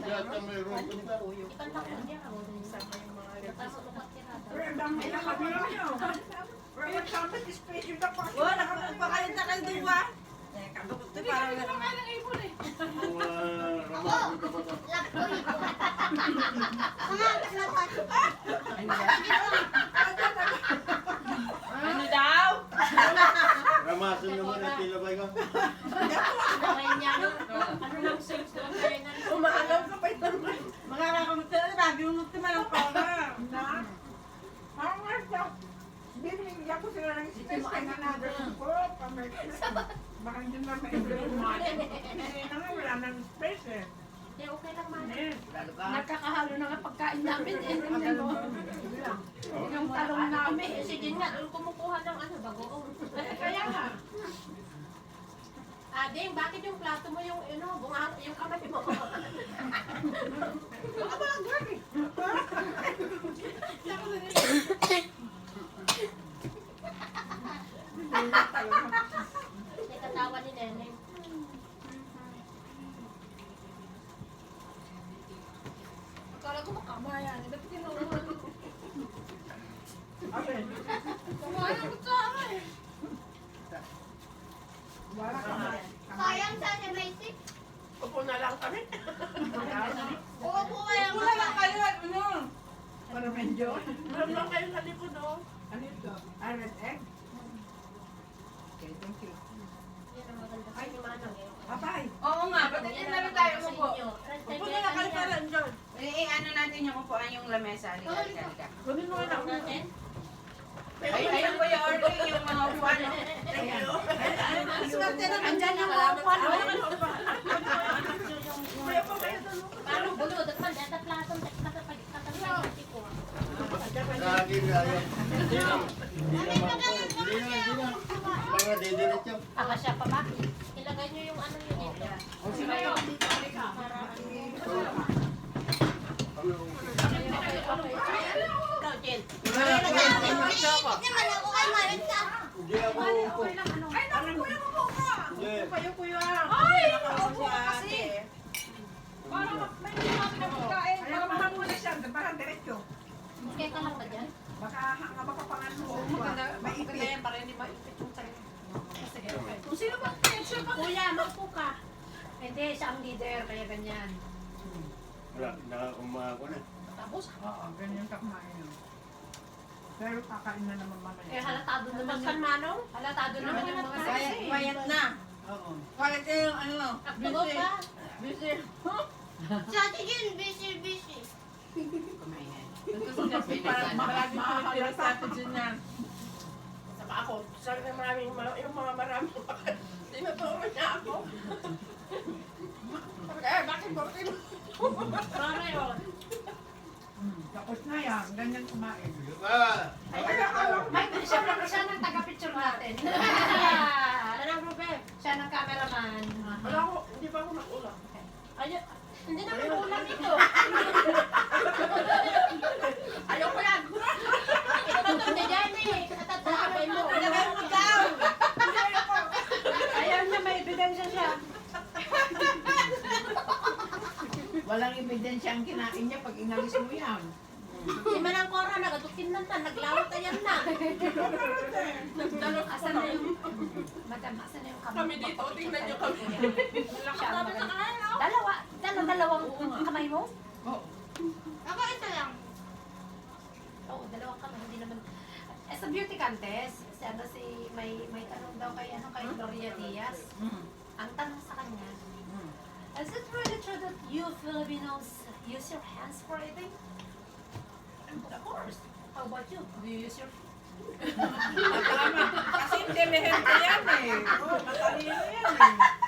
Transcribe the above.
Yata mayroon pa. Ikanta ko niya. Sama yung mga lepis. Pero ang dami na kami nyo. Pero ang sabi, special na pa. Oh, nakapagpakalit na kayo doon ba? Ito parang Ang ramah ko pa. Ano daw? Ramasin naman ang tilabay ko. Ano lang sales doon kayo na? Umaalaw ka pa ito. Mga kakamit na lagi mo naman ang para. Na? Ang nga binigyan ko sila ng space kaya nanagal ko. Baka hindi na may hindi na nga wala ng space eh. Hindi, okay lang man. Nagkakahalo na nga pagkain namin. Yung talong namin. Sige nga, kumukuha ng ano, bagoong. Kaya nga. Ding, bakit yung plato mo yung, yung kamay mo? Baka walang gagi. May katawa ni Neneng. Akala ko makamaya. Ba't kinuha? Ate, Kumaya ko sa akin. wala ka na. Sayang sa ni Basic. Upo na lang kami. Uupo ka lang. Wala lang kayo. Ano? Para medyo. Wala lang kayo sa likod oh. Ano ito? Red egg? Okay, thank you. Yan ang maganda sa inyo, Manang. Bye-bye. Oo nga, ba't hindi na rin tayo upo? Upo Upo na lang kayo para dyan. Ano natin yung upuan yung lamesa. Halika. Kunin mo lang. natin. Ayun po yung ordering yung mga upuan. No? Thank you. Swerte naman dyan yung mga upuan. Kaya po kayo doon. Paano bulod? At man, data plato, katapagin ko. Lagi na yan. Hindi na. Para didiretso. Siya pa ba? Ilagay niyo yung ano yun dito. O sino yun? Para Ikaw, Jen. Hindi naman ako kay Marit ka. Hindi ako upo. Ay, naku, kuya mo po ka. Hindi. Kayo kuya. Ay, Nakaupo upo si kasi. ate. Para may mga pagkain. Para mahal mo na siya. Para diretso. okay ka lang ba dyan? Baka makapangan mo. Maipit. Para hindi maipit yung tayo. Kung sino ba? Kuya, magpo ka. Hindi, siya ang leader. Kaya ganyan. Wala, nakakuma na. Tapos, Oo, ganyan ka kumain yun. Pero kakain na naman mamaya. halatado naman Magsan yung... Manong? Halatado naman yung mga Quiet na. Oo. Quiet na yung ano. Tugog ka? Busy. Si Ate Jen, busy. Kasi parang marami ko yung sa atin dyan yan. Saka ako, sabi na maraming yung mga maraming tinuturo niya ako. Sabi ka, bakit mo? Para yun. Tapos na yan. Ganyan kumain. Ah! May siya ng taga-picture natin. Ano ang problem? Siya ng cameraman. Wala ako, hindi pa ako nag-ulam. Ayun. Hindi naman ulam ito. Ayaw ko yan! Ito ba ito? Hindi dyan eh. Katatapay mo. Ilagay mo daw! Ayaw niya, may ebidensya siya. Walang ebidensya ang kinain niya pag inalis mo yan. Si Manang Cora, nagatukin na naglawat ayan na. Asan na yung... Madam, asan na yung kamay? Kami dito, tingnan niyo kami. Siya ang Sabi sa magaling. kanya, no? Dalawang kamay mo? Ako ito lang. Oo, dalawang kamay. Hindi naman... As a beauty contest, may tanong daw kay Gloria Diaz. Ang tanong sa kanya, is it really true that you Filipinos use your hands for eating? Of course. How about you? Do you use your Tama. Kasi intelihente yan eh. Oo, matalino yan eh.